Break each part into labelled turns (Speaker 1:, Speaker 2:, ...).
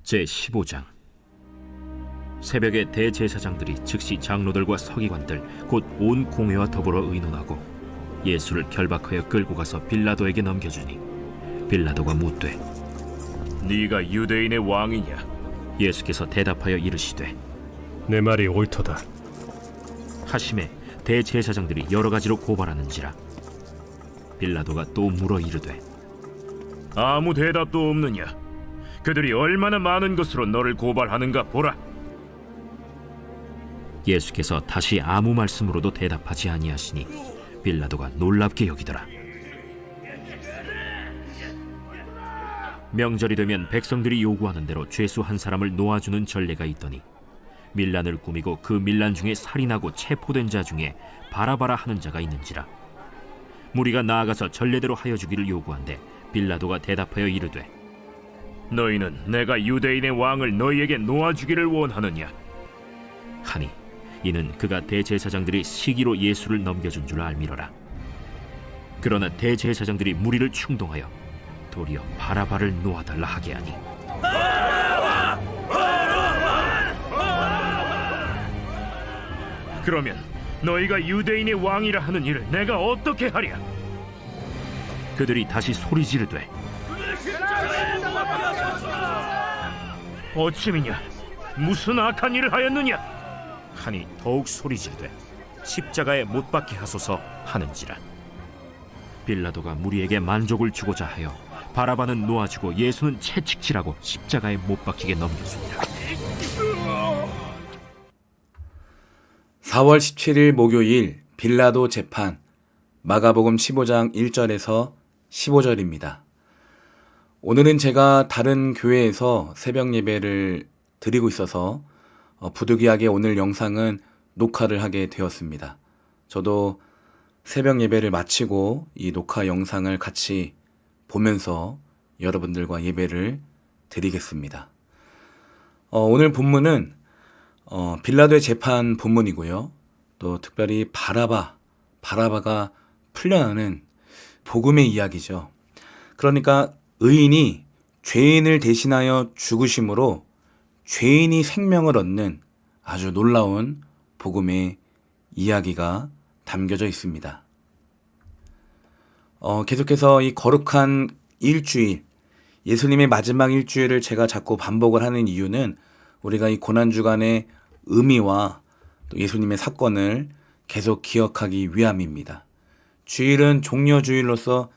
Speaker 1: 제15장. 새벽에 대제사장들이 즉시 장로들과 서기관들 곧 온 공회와 더불어 의논하고 예수를 결박하여 끌고 가서 빌라도에게 넘겨주니 빌라도가 묻되
Speaker 2: 네가 유대인의 왕이냐?
Speaker 1: 예수께서 대답하여 이르시되
Speaker 3: 내 말이 옳도다.
Speaker 1: 하심에 대제사장들이 여러 가지로 고발하는지라. 빌라도가 또 물어 이르되
Speaker 2: 아무 대답도 없느냐? 그들이 얼마나 많은 것으로 너를 고발하는가 보라.
Speaker 1: 예수께서 다시 아무 말씀으로도 대답하지 아니하시니 빌라도가 놀랍게 여기더라. 명절이 되면 백성들이 요구하는 대로 죄수 한 사람을 놓아주는 전례가 있더니 밀란을 꾸미고 그 밀란 중에 살인하고 체포된 자 중에 바라바라 하는 자가 있는지라. 무리가 나아가서 전례대로 하여 주기를 요구한데 빌라도가 대답하여 이르되
Speaker 2: 너희는 내가 유대인의 왕을 너희에게 놓아주기를 원하느냐?
Speaker 1: 하니 이는 그가 대제사장들이 시기로 예수를 넘겨준 줄 알미러라. 그러나 대제사장들이 무리를 충동하여 도리어 바라바를 놓아달라 하게 하니
Speaker 2: 그러면 너희가 유대인의 왕이라 하는 일을 내가 어떻게 하랴?
Speaker 1: 그들이 다시 소리 지르되
Speaker 2: 어찌미냐? 무슨 악한 일을 하였느냐?
Speaker 1: 하니 더욱 소리 지르되 십자가에 못 박게 하소서 하는지라. 빌라도가 무리에게 만족을 주고자 하여 바라바는 놓아주고 예수는 채찍질하고 십자가에 못 박히게 넘겨주니라.
Speaker 4: 4월 17일 목요일 빌라도 재판. 마가복음 15장 1절에서 15절입니다. 오늘은 제가 다른 교회에서 새벽 예배를 드리고 있어서 부득이하게 오늘 영상은 녹화를 하게 되었습니다. 저도 새벽 예배를 마치고 이 녹화 영상을 같이 보면서 여러분들과 예배를 드리겠습니다. 오늘 본문은 빌라도의 재판 본문이고요. 또 특별히 바라바가 풀려나는 복음의 이야기죠. 그러니까 의인이 죄인을 대신하여 죽으심으로 죄인이 생명을 얻는 아주 놀라운 복음의 이야기가 담겨져 있습니다. 계속해서 이 거룩한 일주일, 예수님의 마지막 일주일을 제가 자꾸 반복을 하는 이유는 우리가 이 고난주간의 의미와 또 예수님의 사건을 계속 기억하기 위함입니다. 주일은 종려주일로서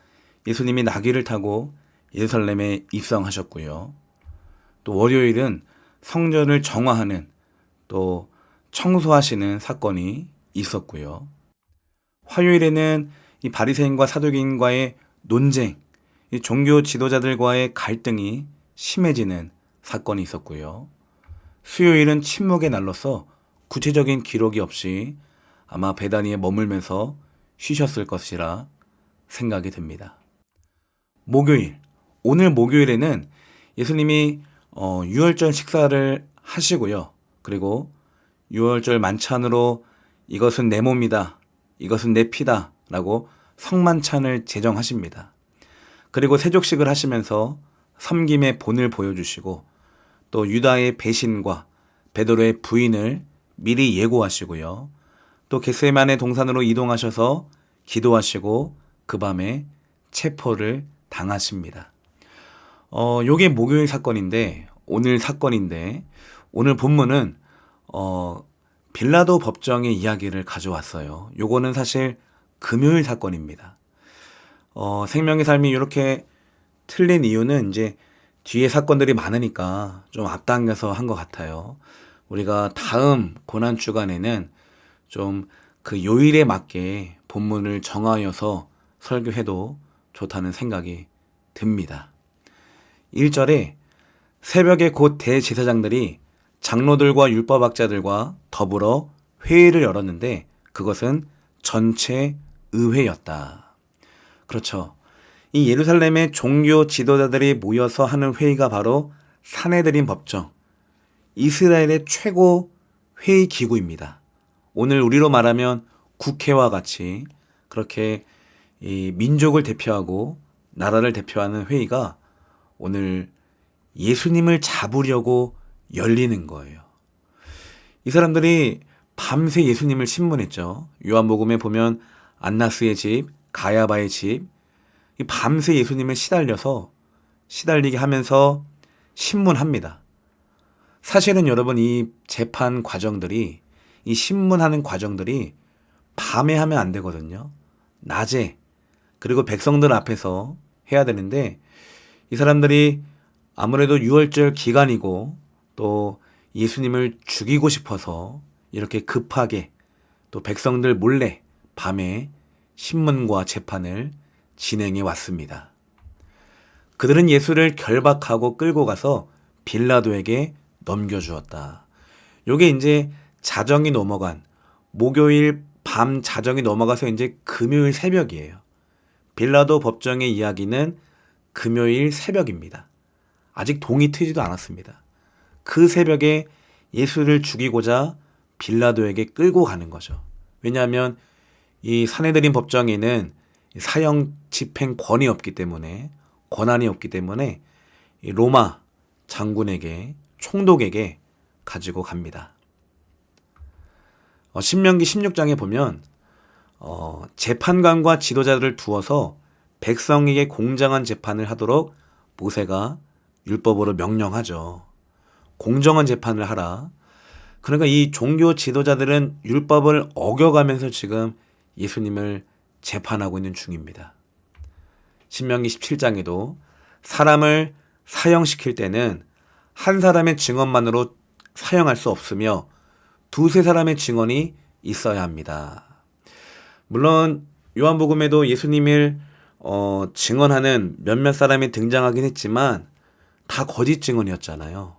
Speaker 4: 예수님이 나귀를 타고 예루살렘에 입성하셨고요. 또 월요일은 성전을 정화하는 또 청소하시는 사건이 있었고요. 화요일에는 이 바리새인과 사두개인과의 논쟁, 이 종교 지도자들과의 갈등이 심해지는 사건이 있었고요. 수요일은 침묵의 날로서 구체적인 기록이 없이 아마 베다니에 머물면서 쉬셨을 것이라 생각이 듭니다. 목요일, 오늘 목요일에는 예수님이 유월절 식사를 하시고요. 그리고 유월절 만찬으로 이것은 내 몸이다, 이것은 내 피다 라고 성만찬을 제정하십니다. 그리고 세족식을 하시면서 섬김의 본을 보여주시고 또 유다의 배신과 베드로의 부인을 미리 예고하시고요. 또 겟세마네 동산으로 이동하셔서 기도하시고 그 밤에 체포를 당하십니다. 요게 목요일 사건인데 오늘 사건인데 오늘 본문은 빌라도 법정의 이야기를 가져왔어요. 요거는 사실 금요일 사건입니다. 생명의 삶이 이렇게 틀린 이유는 이제 뒤에 사건들이 많으니까 좀 앞당겨서 한 것 같아요. 우리가 다음 고난주간에는 좀 그 요일에 맞게 본문을 정하여서 설교해도 좋다는 생각이 듭니다. 1절에 새벽에 곧 대제사장들이 장로들과 율법학자들과 더불어 회의를 열었는데 그것은 전체 의회였다. 그렇죠. 이 예루살렘의 종교 지도자들이 모여서 하는 회의가 바로 산헤드린 법정, 이스라엘의 최고 회의 기구입니다. 오늘 우리로 말하면 국회와 같이 그렇게 이 민족을 대표하고 나라를 대표하는 회의가 오늘 예수님을 잡으려고 열리는 거예요. 이 사람들이 밤새 예수님을 신문했죠. 요한복음에 보면 안나스의 집, 가야바의 집, 이 밤새 예수님을 시달리게 하면서 신문합니다. 사실은 여러분, 이 재판 과정들이, 이 신문하는 과정들이 밤에 하면 안 되거든요. 낮에, 그리고 백성들 앞에서 해야 되는데, 이 사람들이 아무래도 유월절 기간이고 또 예수님을 죽이고 싶어서 이렇게 급하게 또 백성들 몰래 밤에 신문과 재판을 진행해 왔습니다. 그들은 예수를 결박하고 끌고 가서 빌라도에게 넘겨주었다. 요게 이제 자정이 넘어간, 목요일 밤 자정이 넘어가서 이제 금요일 새벽이에요. 빌라도 법정의 이야기는 금요일 새벽입니다. 아직 동이 트지도 않았습니다. 그 새벽에 예수를 죽이고자 빌라도에게 끌고 가는 거죠. 왜냐하면 이 사내들인 법정에는 사형 집행 권한이 없기 때문에 이 로마 장군에게, 총독에게 가지고 갑니다. 신명기 16장에 보면 재판관과 지도자들을 두어서 백성에게 공정한 재판을 하도록 모세가 율법으로 명령하죠. 공정한 재판을 하라. 그러니까 이 종교 지도자들은 율법을 어겨가면서 지금 예수님을 재판하고 있는 중입니다. 신명기 17장에도 사람을 사형시킬 때는 한 사람의 증언만으로 사형할 수 없으며 두세 사람의 증언이 있어야 합니다. 물론 요한복음에도 예수님을 증언하는 몇몇 사람이 등장하긴 했지만 다 거짓 증언이었잖아요.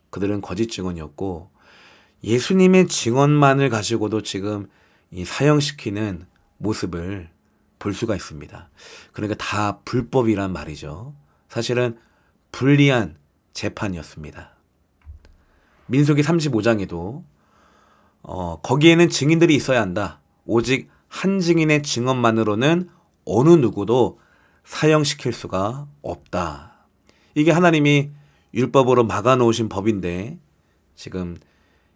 Speaker 4: 그들은 거짓 증언이었고 예수님의 증언만을 가지고도 지금 이 사형시키는 모습을 볼 수가 있습니다. 그러니까 다 불법이란 말이죠. 사실은 불리한 재판이었습니다. 민수기 35장에도 거기에는 증인들이 있어야 한다. 오직 한 증인의 증언만으로는 어느 누구도 사형시킬 수가 없다. 이게 하나님이 율법으로 막아놓으신 법인데 지금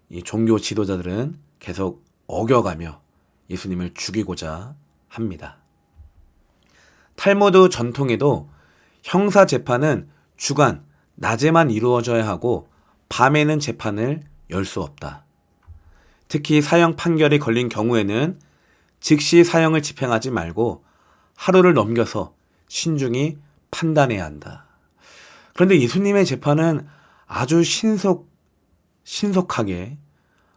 Speaker 4: 이 종교 지도자들은 계속 어겨가며 예수님을 죽이고자 합니다. 탈무드 전통에도 형사 재판은 주간, 낮에만 이루어져야 하고 밤에는 재판을 열 수 없다. 특히 사형 판결이 걸린 경우에는 즉시 사형을 집행하지 말고 하루를 넘겨서 신중히 판단해야 한다. 그런데 예수님의 재판은 아주 신속하게,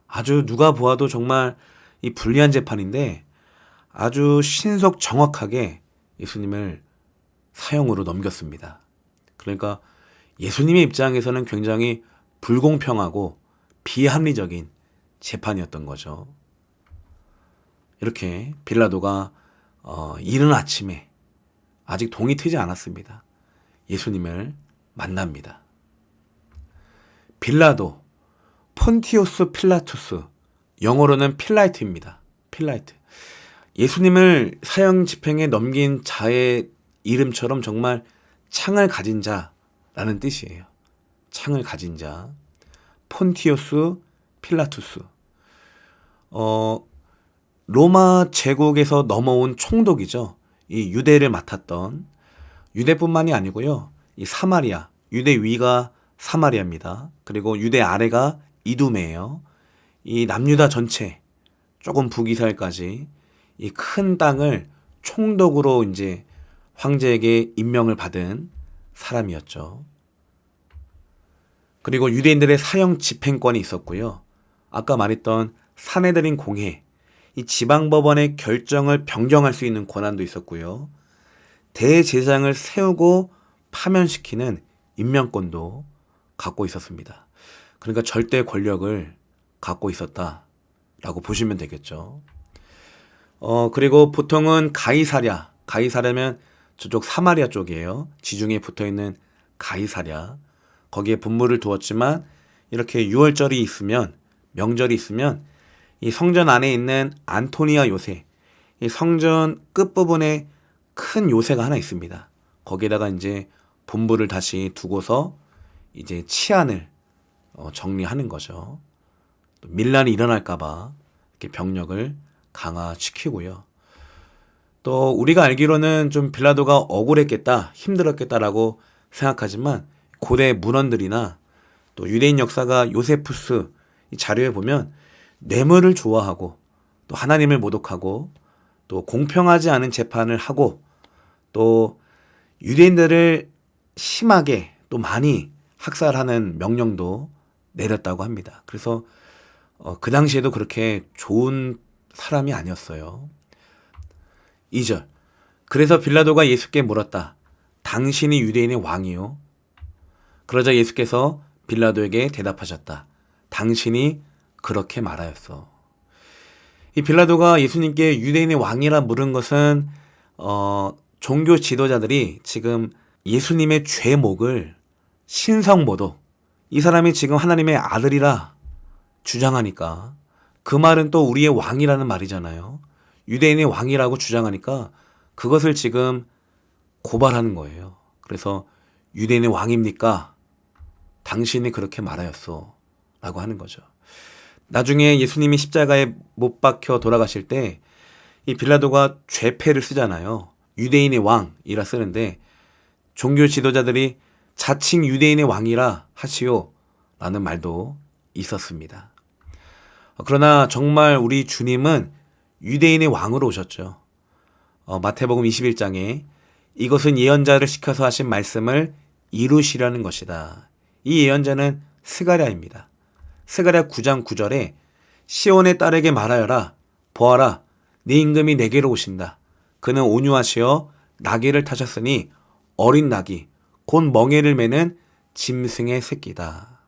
Speaker 4: 아주 누가 보아도 정말 이 불리한 재판인데 아주 정확하게 예수님을 사형으로 넘겼습니다. 그러니까 예수님의 입장에서는 굉장히 불공평하고 비합리적인 재판이었던 거죠. 이렇게 빌라도가 이른 아침에 아직 동이 트지 않았습니다. 예수님을 만납니다. 빌라도, 폰티우스 필라투스, 영어로는 필라이트입니다. 필라이트. 예수님을 사형 집행에 넘긴 자의 이름처럼 정말 창을 가진 자라는 뜻이에요. 창을 가진 자. 폰티우스 필라투스. 로마 제국에서 넘어온 총독이죠. 이 유대를 맡았던, 유대뿐만이 아니고요. 이 사마리아, 유대 위가 사마리아입니다. 그리고 유대 아래가 이두메예요. 이 남유다 전체, 조금 북이스라엘까지 이 큰 땅을 총독으로 이제 황제에게 임명을 받은 사람이었죠. 그리고 유대인들의 사형 집행권이 있었고요. 아까 말했던 사내들인 공회, 이 지방법원의 결정을 변경할 수 있는 권한도 있었고요. 대제사장을 세우고 파면시키는 임명권도 갖고 있었습니다. 그러니까 절대 권력을 갖고 있었다라고 보시면 되겠죠. 그리고 보통은 가이사랴면 저쪽 사마리아 쪽이에요. 지중해에 붙어있는 가이사랴. 거기에 분무를 두었지만 이렇게 유월절이 있으면, 명절이 있으면 이 성전 안에 있는 안토니아 요새, 이 성전 끝부분에 큰 요새가 하나 있습니다. 거기에다가 이제 분부를 다시 두고서 이제 치안을 정리하는 거죠. 또 밀란이 일어날까봐 이렇게 병력을 강화시키고요. 또 우리가 알기로는 좀 빌라도가 억울했겠다, 힘들었겠다라고 생각하지만 고대 문헌들이나 또 유대인 역사가 요세푸스 이 자료에 보면 뇌물을 좋아하고 또 하나님을 모독하고 또 공평하지 않은 재판을 하고 또 유대인들을 심하게 또 많이 학살하는 명령도 내렸다고 합니다. 그래서 그 당시에도 그렇게 좋은 사람이 아니었어요. 2절. 그래서 빌라도가 예수께 물었다. 당신이 유대인의 왕이요? 그러자 예수께서 빌라도에게 대답하셨다. 당신이 그렇게 말하였어. 이 빌라도가 예수님께 유대인의 왕이라 물은 것은 종교 지도자들이 지금 예수님의 죄목을 신성모독, 이 사람이 지금 하나님의 아들이라 주장하니까 그 말은 또 우리의 왕이라는 말이잖아요. 유대인의 왕이라고 주장하니까 그것을 지금 고발하는 거예요. 그래서 유대인의 왕입니까? 당신이 그렇게 말하였소 라고 하는 거죠. 나중에 예수님이 십자가에 못 박혀 돌아가실 때 이 빌라도가 죄패를 쓰잖아요. 유대인의 왕이라 쓰는데 종교 지도자들이 자칭 유대인의 왕이라 하시오 라는 말도 있었습니다. 그러나 정말 우리 주님은 유대인의 왕으로 오셨죠. 마태복음 21장에 이것은 예언자를 시켜서 하신 말씀을 이루시려는 것이다. 이 예언자는 스가랴입니다. 스가랴 9장 9절에 시온의 딸에게 말하여라. 보아라, 네 임금이 내게로 오신다. 그는 온유하시어 나귀를 타셨으니 어린 나귀, 곧 멍에를 매는 짐승의 새끼다.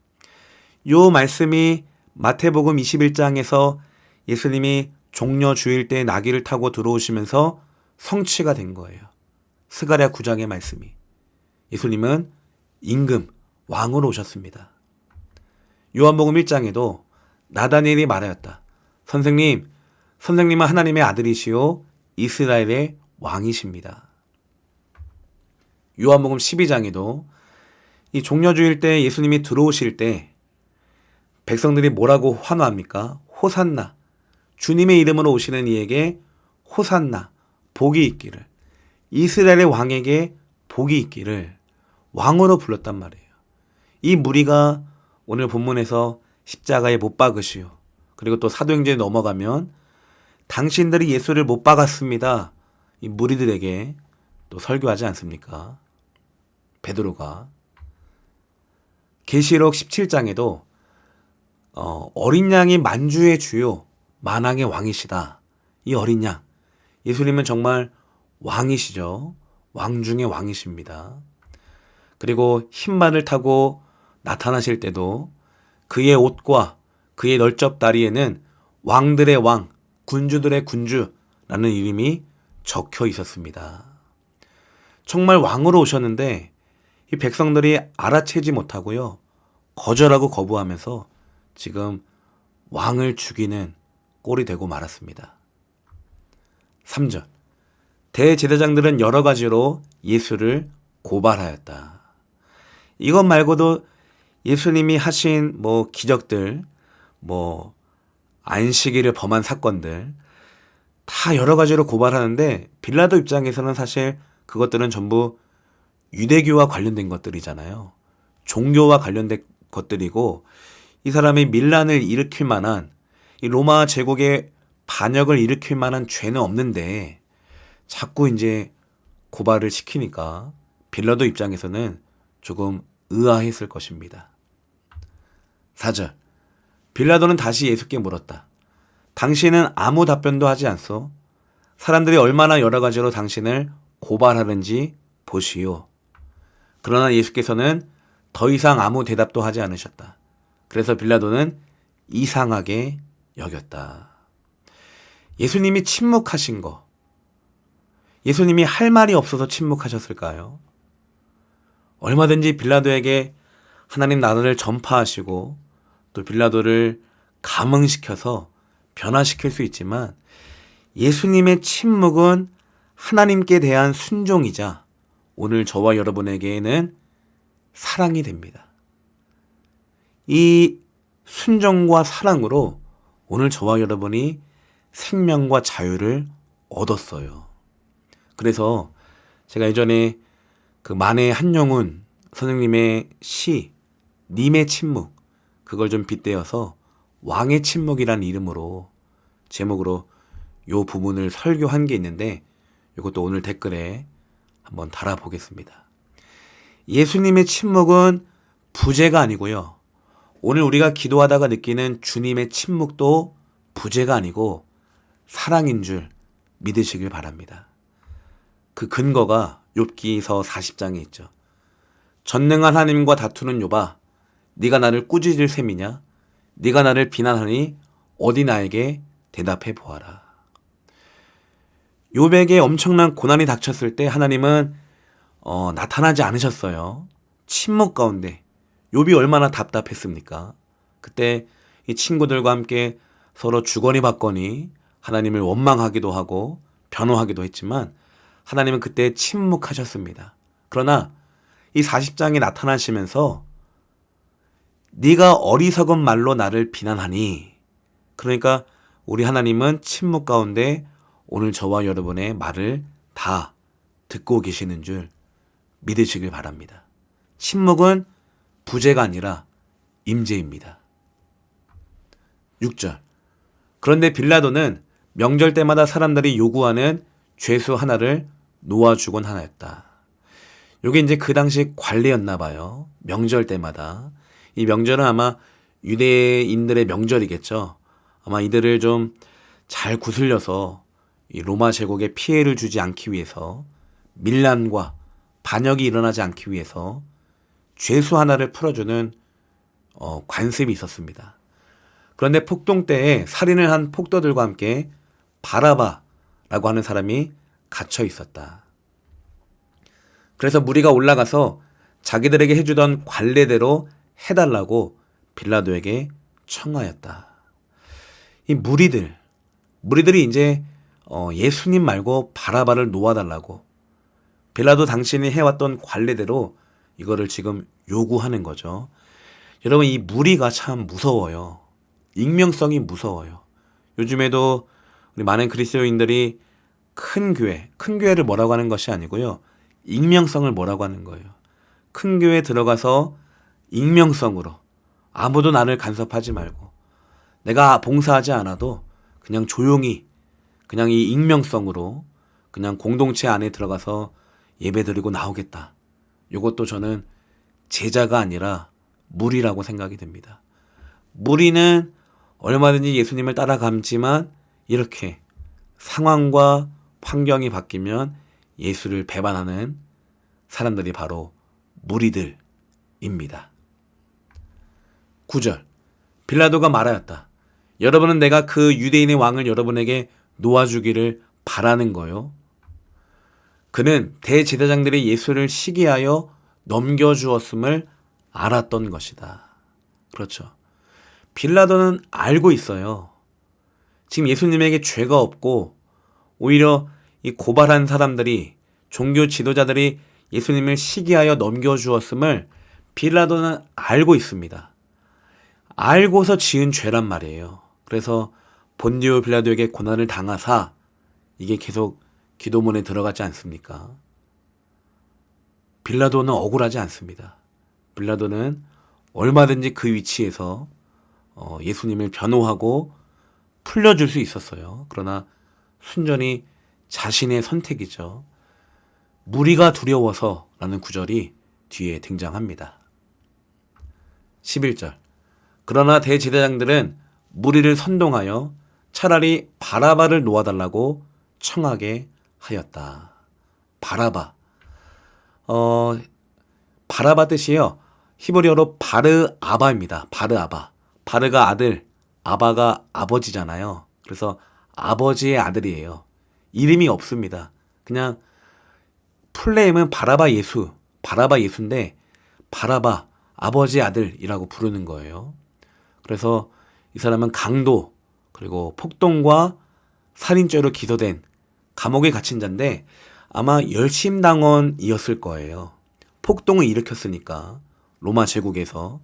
Speaker 4: 요 말씀이 마태복음 21장에서 예수님이 종려 주일 때 나귀를 타고 들어오시면서 성취가 된 거예요. 스가랴 9장의 말씀이. 예수님은 임금, 왕으로 오셨습니다. 요한복음 1장에도 나다니엘이 말하였다. 선생님은 하나님의 아들이시요 이스라엘의 왕이십니다. 요한복음 12장에도 이 종려주일 때 예수님이 들어오실 때 백성들이 뭐라고 환호합니까? 호산나. 주님의 이름으로 오시는 이에게 호산나. 복이 있기를. 이스라엘의 왕에게 복이 있기를 왕으로 불렀단 말이에요. 이 무리가 오늘 본문에서 십자가에 못 박으시오. 그리고 또 사도행전에 넘어가면 당신들이 예수를 못 박았습니다. 이 무리들에게 또 설교하지 않습니까? 베드로가. 계시록 17장에도 어린 양이 만주의 주요 만왕의 왕이시다. 이 어린 양. 예수님은 정말 왕이시죠. 왕 중의 왕이십니다. 그리고 흰만을 타고 나타나실 때도 그의 옷과 그의 널쩍다리에는 왕들의 왕, 군주들의 군주라는 이름이 적혀 있었습니다. 정말 왕으로 오셨는데 이 백성들이 알아채지 못하고요. 거절하고 거부하면서 지금 왕을 죽이는 꼴이 되고 말았습니다. 3절. 대제사장들은 여러 가지로 예수를 고발하였다. 이것 말고도 예수님이 하신 기적들, 안식일을 범한 사건들 다 여러 가지로 고발하는데 빌라도 입장에서는 사실 그것들은 전부 유대교와 관련된 것들이잖아요. 종교와 관련된 것들이고 이 사람이 밀란을 일으킬 만한 이 로마 제국의 반역을 일으킬 만한 죄는 없는데 자꾸 이제 고발을 시키니까 빌라도 입장에서는 조금 의아했을 것입니다. 4절. 빌라도는 다시 예수께 물었다. 당신은 아무 답변도 하지 않소? 사람들이 얼마나 여러 가지로 당신을 고발하는지 보시오. 그러나 예수께서는 더 이상 아무 대답도 하지 않으셨다. 그래서 빌라도는 이상하게 여겼다. 예수님이 침묵하신 거. 예수님이 할 말이 없어서 침묵하셨을까요? 얼마든지 빌라도에게 하나님 나라를 전파하시고 또 빌라도를 감흥시켜서 변화시킬 수 있지만 예수님의 침묵은 하나님께 대한 순종이자 오늘 저와 여러분에게는 사랑이 됩니다. 이 순종과 사랑으로 오늘 저와 여러분이 생명과 자유를 얻었어요. 그래서 제가 예전에 그 만해 한용운 선생님의 시 님의 침묵, 그걸 좀 빗대어서 왕의 침묵이라는 이름으로 제목으로 요 부분을 설교한 게 있는데 이것도 오늘 댓글에 한번 달아보겠습니다. 예수님의 침묵은 부재가 아니고요. 오늘 우리가 기도하다가 느끼는 주님의 침묵도 부재가 아니고 사랑인 줄 믿으시길 바랍니다. 그 근거가 욥기서 40장에 있죠. 전능한 하나님과 다투는 욥아, 네가 나를 꾸짖을 셈이냐? 네가 나를 비난하니 어디 나에게 대답해 보아라. 욥에게 엄청난 고난이 닥쳤을 때 하나님은 나타나지 않으셨어요. 침묵 가운데 욥이 얼마나 답답했습니까? 그때 이 친구들과 함께 서로 주거니 받거니 하나님을 원망하기도 하고 변호하기도 했지만 하나님은 그때 침묵하셨습니다. 그러나 이 40장에 나타나시면서 네가 어리석은 말로 나를 비난하니, 그러니까 우리 하나님은 침묵 가운데 오늘 저와 여러분의 말을 다 듣고 계시는 줄 믿으시길 바랍니다. 침묵은 부재가 아니라 임재입니다. 6절. 그런데 빌라도는 명절 때마다 사람들이 요구하는 죄수 하나를 놓아주곤 하나였다. 요게 이제 그 당시 관례였나 봐요. 명절 때마다. 이 명절은 아마 유대인들의 명절이겠죠. 아마 이들을 좀 잘 구슬려서 이 로마 제국에 피해를 주지 않기 위해서, 밀란과 반역이 일어나지 않기 위해서 죄수 하나를 풀어주는 관습이 있었습니다. 그런데 폭동 때에 살인을 한 폭도들과 함께 바라바라고 하는 사람이 갇혀 있었다. 그래서 무리가 올라가서 자기들에게 해주던 관례대로 해달라고 빌라도에게 청하였다. 이 무리들이 이제 예수님 말고 바라바를 놓아달라고, 빌라도 당신이 해왔던 관례대로 이거를 지금 요구하는 거죠. 여러분, 이 무리가 참 무서워요. 익명성이 무서워요. 요즘에도 우리 많은 그리스도인들이 큰 교회를 뭐라고 하는 것이 아니고요. 익명성을 뭐라고 하는 거예요. 큰 교회에 들어가서 익명성으로 아무도 나를 간섭하지 말고 내가 봉사하지 않아도 그냥 조용히 그냥 이 익명성으로 그냥 공동체 안에 들어가서 예배드리고 나오겠다. 이것도 저는 제자가 아니라 무리라고 생각이 됩니다. 무리는 얼마든지 예수님을 따라가지만 이렇게 상황과 환경이 바뀌면 예수를 배반하는 사람들이 바로 무리들입니다. 9절. 빌라도가 말하였다. 여러분은 내가 그 유대인의 왕을 여러분에게 놓아주기를 바라는 거요. 그는 대제사장들이 예수를 시기하여 넘겨주었음을 알았던 것이다. 그렇죠. 빌라도는 알고 있어요. 지금 예수님에게 죄가 없고 오히려 이 고발한 사람들이, 종교 지도자들이 예수님을 시기하여 넘겨주었음을 빌라도는 알고 있습니다. 알고서 지은 죄란 말이에요. 그래서 본디오 빌라도에게 고난을 당하사 이게 계속 기도문에 들어가지 않습니까? 빌라도는 억울하지 않습니다. 빌라도는 얼마든지 그 위치에서 예수님을 변호하고 풀려줄 수 있었어요. 그러나 순전히 자신의 선택이죠. 무리가 두려워서 라는 구절이 뒤에 등장합니다. 11절. 그러나 대제사장들은 무리를 선동하여 차라리 바라바를 놓아달라고 청하게 하였다. 바라바. 바라바 뜻이요. 히브리어로 바르아바입니다. 바르아바. 바르가 아들, 아바가 아버지잖아요. 그래서 아버지의 아들이에요. 이름이 없습니다. 그냥 풀네임은 바라바 예수인데 바라바, 아버지의 아들이라고 부르는 거예요. 그래서 이 사람은 강도, 그리고 폭동과 살인죄로 기소된 감옥에 갇힌 자인데 아마 열심당원이었을 거예요. 폭동을 일으켰으니까 로마 제국에서.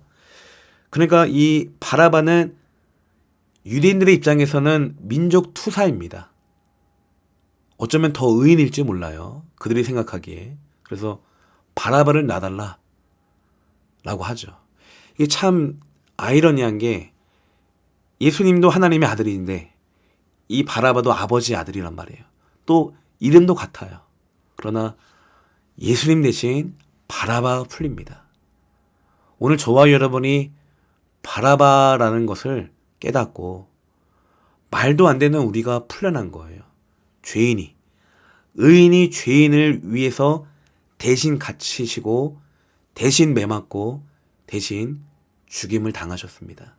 Speaker 4: 그러니까 이 바라바는 유대인들의 입장에서는 민족 투사입니다. 어쩌면 더 의인일지 몰라요. 그들이 생각하기에. 그래서 바라바를 놔달라 라고 하죠. 이게 참 아이러니한 게 예수님도 하나님의 아들인데 이 바라바도 아버지의 아들이란 말이에요. 또 이름도 같아요. 그러나 예수님 대신 바라바가 풀립니다. 오늘 저와 여러분이 바라바라는 것을 깨닫고 말도 안 되는 우리가 풀려난 거예요. 죄인이, 의인이 죄인을 위해서 대신 갇히시고 대신 매맞고 대신 죽임을 당하셨습니다.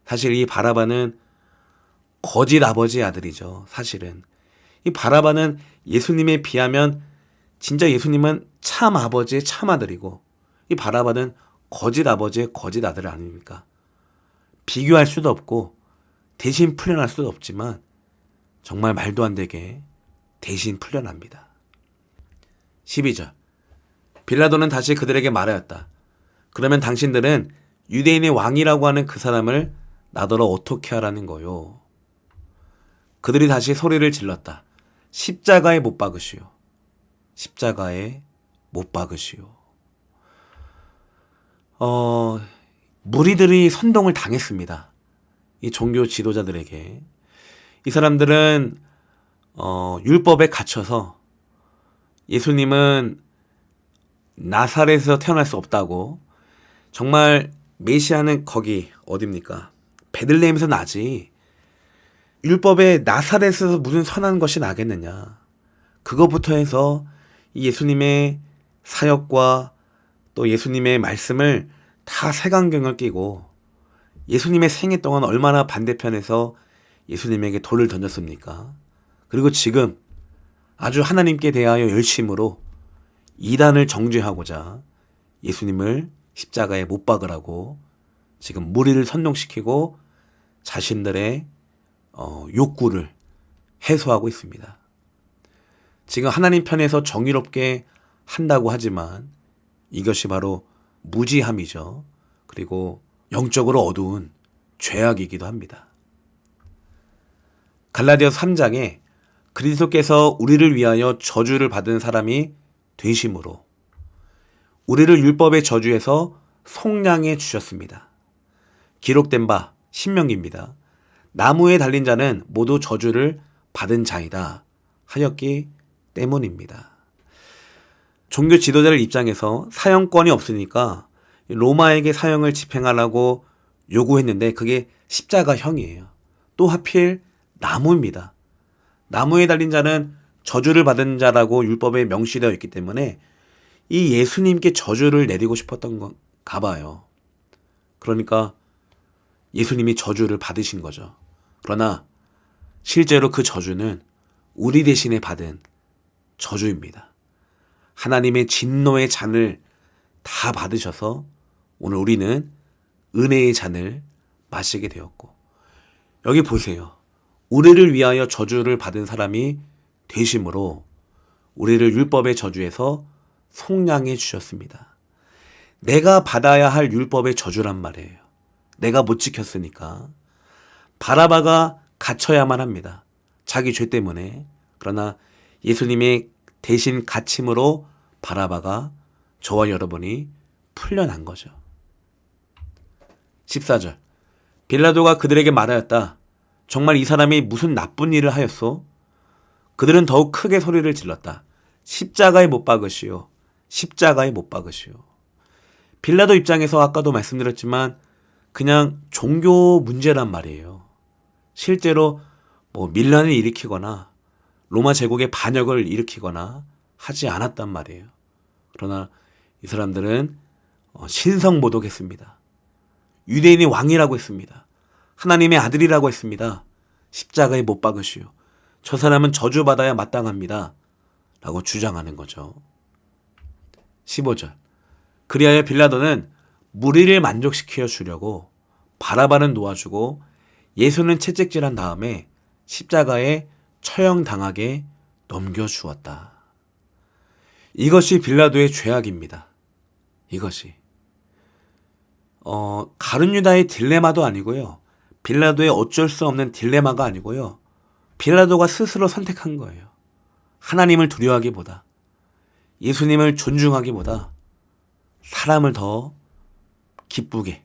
Speaker 4: 사실 이 바라바는 거짓 아버지의 아들이죠. 사실은 이 바라바는 예수님에 비하면 진짜 예수님은 참 아버지의 참 아들이고 이 바라바는 거짓 아버지의 거짓 아들 아닙니까? 비교할 수도 없고 대신 풀려날 수도 없지만 정말 말도 안 되게 대신 풀려납니다. 12절 빌라도는 다시 그들에게 말하였다. 그러면 당신들은 유대인의 왕이라고 하는 그 사람을 나더러 어떻게 하라는 거요? 그들이 다시 소리를 질렀다. 십자가에 못 박으시오. 십자가에 못 박으시오. 무리들이 선동을 당했습니다. 이 종교 지도자들에게. 이 사람들은 율법에 갇혀서 예수님은 나사렛에서 태어날 수 없다고, 정말 메시아는 거기 어딥니까? 베들레헴에서 나지. 율법에 나사렛에서 무슨 선한 것이 나겠느냐. 그것부터 해서 이 예수님의 사역과 또 예수님의 말씀을 다 색안경을 끼고 예수님의 생애 동안 얼마나 반대편에서 예수님에게 돌을 던졌습니까? 그리고 지금 아주 하나님께 대하여 열심으로 이단을 정죄하고자 예수님을 십자가에 못 박으라고 지금 무리를 선동시키고 자신들의 욕구를 해소하고 있습니다. 지금 하나님 편에서 정의롭게 한다고 하지만 이것이 바로 무지함이죠. 그리고 영적으로 어두운 죄악이기도 합니다. 갈라디아서 3장에 그리스도께서 우리를 위하여 저주를 받은 사람이 되심으로 우리를 율법의 저주에서 속량해 주셨습니다. 기록된 바 신명기입니다. 나무에 달린 자는 모두 저주를 받은 자이다 하였기 때문입니다. 종교 지도자들 입장에서 사형권이 없으니까 로마에게 사형을 집행하라고 요구했는데 그게 십자가형이에요. 또 하필 나무입니다. 나무에 달린 자는 저주를 받은 자라고 율법에 명시되어 있기 때문에 이 예수님께 저주를 내리고 싶었던 건가 봐요. 그러니까 예수님이 저주를 받으신 거죠. 그러나 실제로 그 저주는 우리 대신에 받은 저주입니다. 하나님의 진노의 잔을 다 받으셔서 오늘 우리는 은혜의 잔을 마시게 되었고, 여기 보세요. 우리를 위하여 저주를 받은 사람이 되심으로 우리를 율법의 저주에서 속량해 주셨습니다. 내가 받아야 할 율법의 저주란 말이에요. 내가 못 지켰으니까. 바라바가 갇혀야만 합니다. 자기 죄 때문에. 그러나 예수님의 대신 갇힘으로 바라바가 저와 여러분이 풀려난 거죠. 14절 빌라도가 그들에게 말하였다. 정말 이 사람이 무슨 나쁜 일을 하였소? 그들은 더욱 크게 소리를 질렀다. 십자가에 못 박으시오. 십자가에 못 박으시오. 빌라도 입장에서 아까도 말씀드렸지만 그냥 종교 문제란 말이에요. 실제로 밀란을 일으키거나 로마 제국의 반역을 일으키거나 하지 않았단 말이에요. 그러나 이 사람들은 신성모독했습니다. 유대인의 왕이라고 했습니다. 하나님의 아들이라고 했습니다. 십자가에 못 박으시오. 저 사람은 저주받아야 마땅합니다. 라고 주장하는 거죠. 15절 그리하여 빌라도는 무리를 만족시켜 주려고 바라바는 놓아주고 예수는 채찍질한 다음에 십자가에 처형당하게 넘겨주었다. 이것이 빌라도의 죄악입니다. 이것이. 가룟 유다의 딜레마도 아니고요. 빌라도의 어쩔 수 없는 딜레마가 아니고요. 빌라도가 스스로 선택한 거예요. 하나님을 두려워하기보다, 예수님을 존중하기보다 사람을 더 기쁘게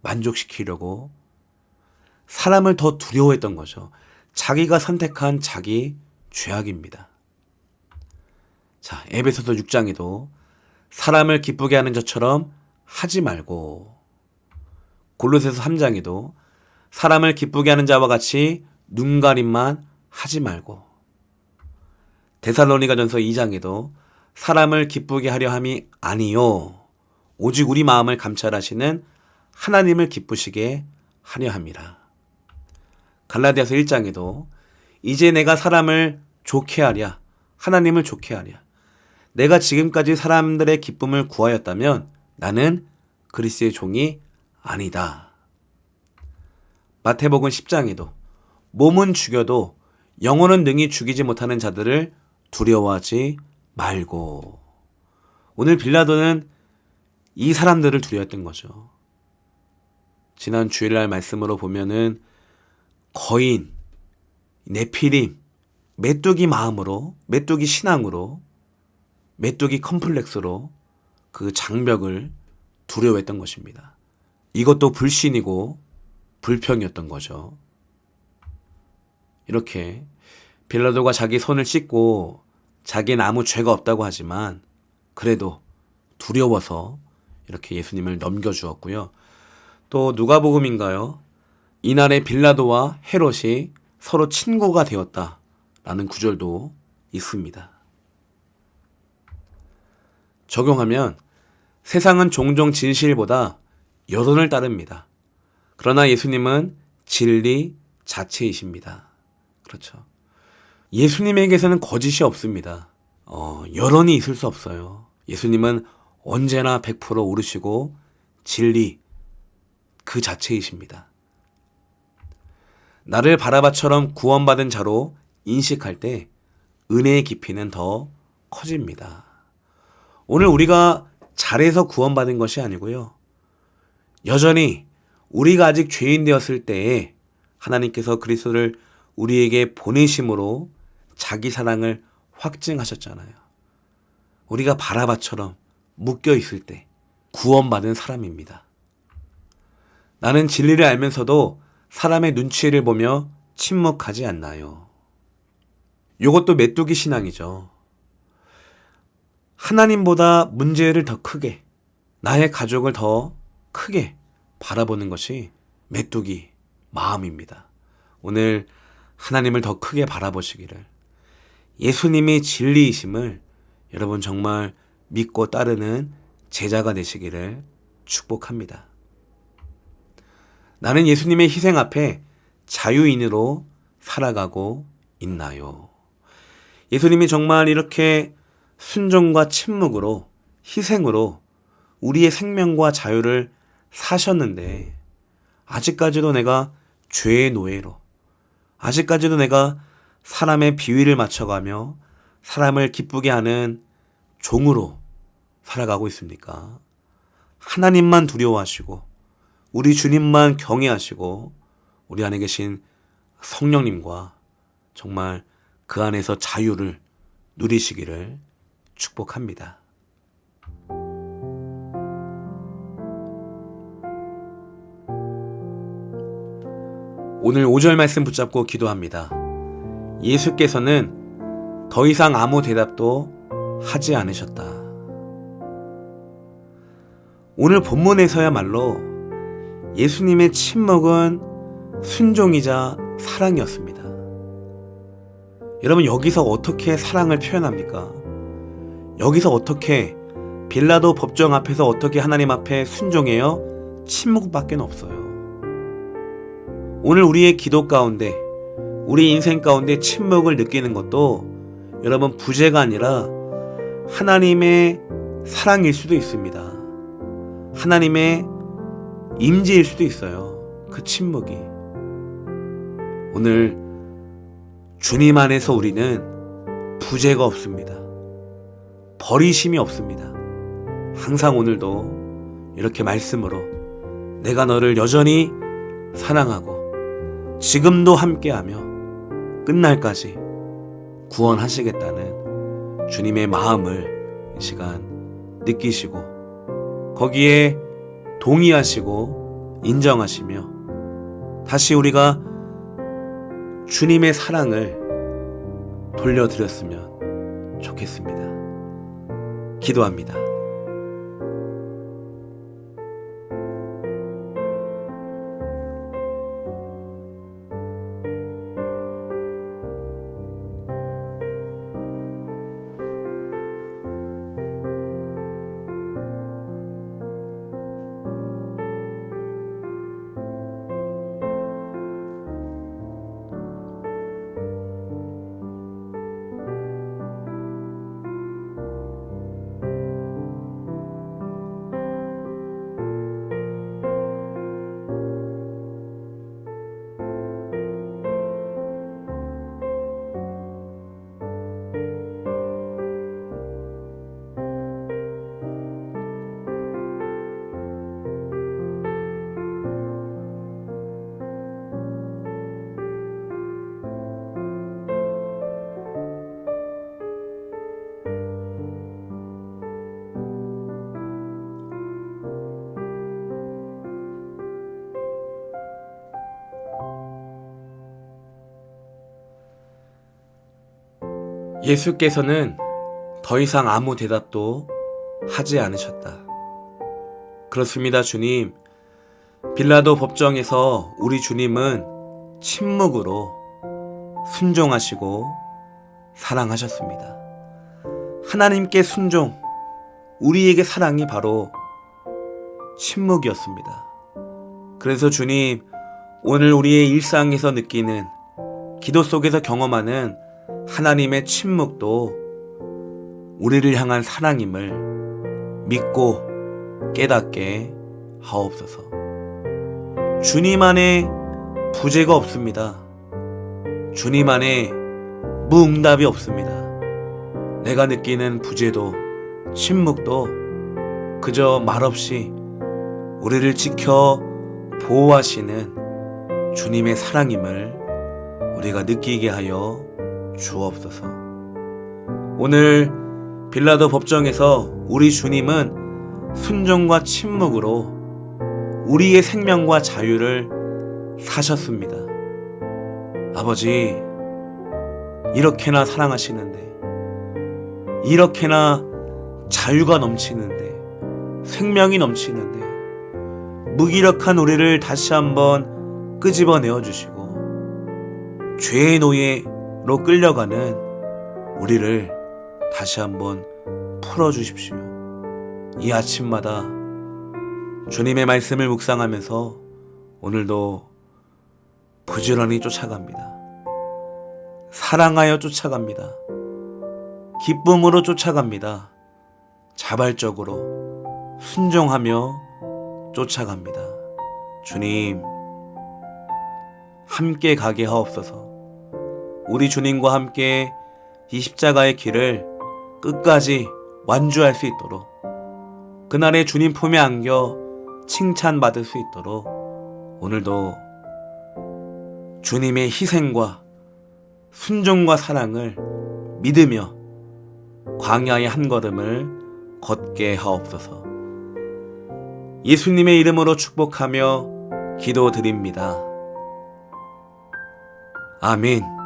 Speaker 4: 만족시키려고 사람을 더 두려워했던 거죠. 자기가 선택한 자기 죄악입니다. 자, 에베소서 6장에도 사람을 기쁘게 하는 저처럼 하지 말고, 골로새서 3장에도 사람을 기쁘게 하는 자와 같이 눈가림만 하지 말고, 데살로니가전서 2장에도 사람을 기쁘게 하려 함이 아니요 오직 우리 마음을 감찰하시는 하나님을 기쁘시게 하려 함이라. 갈라디아서 1장에도 이제 내가 사람을 좋게 하랴, 하나님을 좋게 하랴. 내가 지금까지 사람들의 기쁨을 구하였다면 나는 그리스도의 종이 아니다. 마태복음 10장에도 몸은 죽여도 영혼은 능히 죽이지 못하는 자들을 두려워하지 말고. 오늘 빌라도는 이 사람들을 두려워했던 거죠. 지난 주일날 말씀으로 보면은 거인, 네피림, 메뚜기 마음으로, 메뚜기 신앙으로, 메뚜기 컴플렉스로 그 장벽을 두려워했던 것입니다. 이것도 불신이고 불평이었던 거죠. 이렇게 빌라도가 자기 손을 씻고 자기는 아무 죄가 없다고 하지만 그래도 두려워서 이렇게 예수님을 넘겨주었고요. 또 누가복음인가요? 이날에 빌라도와 헤롯이 서로 친구가 되었다라는 구절도 있습니다. 적용하면 세상은 종종 진실보다 여론을 따릅니다. 그러나 예수님은 진리 자체이십니다. 그렇죠. 예수님에게서는 거짓이 없습니다. 여론이 있을 수 없어요. 예수님은 언제나 100% 옳으시고 진리 그 자체이십니다. 나를 바라바처럼 구원받은 자로 인식할 때 은혜의 깊이는 더 커집니다. 오늘 우리가 잘해서 구원받은 것이 아니고요. 여전히 우리가 아직 죄인 되었을 때에 하나님께서 그리스도를 우리에게 보내심으로 자기 사랑을 확증하셨잖아요. 우리가 바라바처럼 묶여 있을 때 구원받은 사람입니다. 나는 진리를 알면서도 사람의 눈치를 보며 침묵하지 않나요? 이것도 메뚜기 신앙이죠. 하나님보다 문제를 더 크게, 나의 가족을 더 크게 바라보는 것이 메뚜기 마음입니다. 오늘 하나님을 더 크게 바라보시기를, 예수님이 진리이심을 여러분 정말 믿고 따르는 제자가 되시기를 축복합니다. 나는 예수님의 희생 앞에 자유인으로 살아가고 있나요? 예수님이 정말 이렇게 순종과 침묵으로, 희생으로 우리의 생명과 자유를 사셨는데 아직까지도 내가 죄의 노예로, 아직까지도 내가 사람의 비위를 맞춰가며 사람을 기쁘게 하는 종으로 살아가고 있습니까? 하나님만 두려워하시고 우리 주님만 경외하시고 우리 안에 계신 성령님과 정말 그 안에서 자유를 누리시기를 축복합니다. 오늘 5절 말씀 붙잡고 기도합니다. 예수께서는 더 이상 아무 대답도 하지 않으셨다. 오늘 본문에서야말로 예수님의 침묵은 순종이자 사랑이었습니다. 여러분, 여기서 어떻게 사랑을 표현합니까? 여기서 어떻게, 빌라도 법정 앞에서 어떻게 하나님 앞에 순종해요? 침묵밖에 없어요. 오늘 우리의 기도 가운데, 우리 인생 가운데 침묵을 느끼는 것도 여러분 부재가 아니라 하나님의 사랑일 수도 있습니다. 하나님의 임재일 수도 있어요. 그 침묵이. 오늘 주님 안에서 우리는 부재가 없습니다. 버리심이 없습니다. 항상 오늘도 이렇게 말씀으로 내가 너를 여전히 사랑하고 지금도 함께하며 끝날까지 구원하시겠다는 주님의 마음을 이 시간 느끼시고 거기에 동의하시고 인정하시며 다시 우리가 주님의 사랑을 돌려드렸으면 좋겠습니다. 기도합니다. 예수께서는 더 이상 아무 대답도 하지 않으셨다. 그렇습니다, 주님. 빌라도 법정에서 우리 주님은 침묵으로 순종하시고 사랑하셨습니다. 하나님께 순종, 우리에게 사랑이 바로 침묵이었습니다. 그래서 주님, 오늘 우리의 일상에서 느끼는, 기도 속에서 경험하는 하나님의 침묵도 우리를 향한 사랑임을 믿고 깨닫게 하옵소서. 주님 안에 부재가 없습니다. 주님 안에 무응답이 없습니다. 내가 느끼는 부재도 침묵도 그저 말없이 우리를 지켜 보호하시는 주님의 사랑임을 우리가 느끼게 하여 주옵소서. 오늘 빌라도 법정에서 우리 주님은 순종과 침묵으로 우리의 생명과 자유를 사셨습니다. 아버지, 이렇게나 사랑하시는데, 이렇게나 자유가 넘치는데, 생명이 넘치는데, 무기력한 우리를 다시 한번 끄집어내어 주시고 죄의 노예로 끌려가는 우리를 다시 한번 풀어주십시오. 이 아침마다 주님의 말씀을 묵상하면서 오늘도 부지런히 쫓아갑니다. 사랑하여 쫓아갑니다. 기쁨으로 쫓아갑니다. 자발적으로 순종하며 쫓아갑니다. 주님, 함께 가게 하옵소서. 우리 주님과 함께 이 십자가의 길을 끝까지 완주할 수 있도록, 그날의 주님 품에 안겨 칭찬받을 수 있도록 오늘도 주님의 희생과 순종과 사랑을 믿으며 광야의 한 걸음을 걷게 하옵소서. 예수님의 이름으로 축복하며 기도드립니다. 아멘.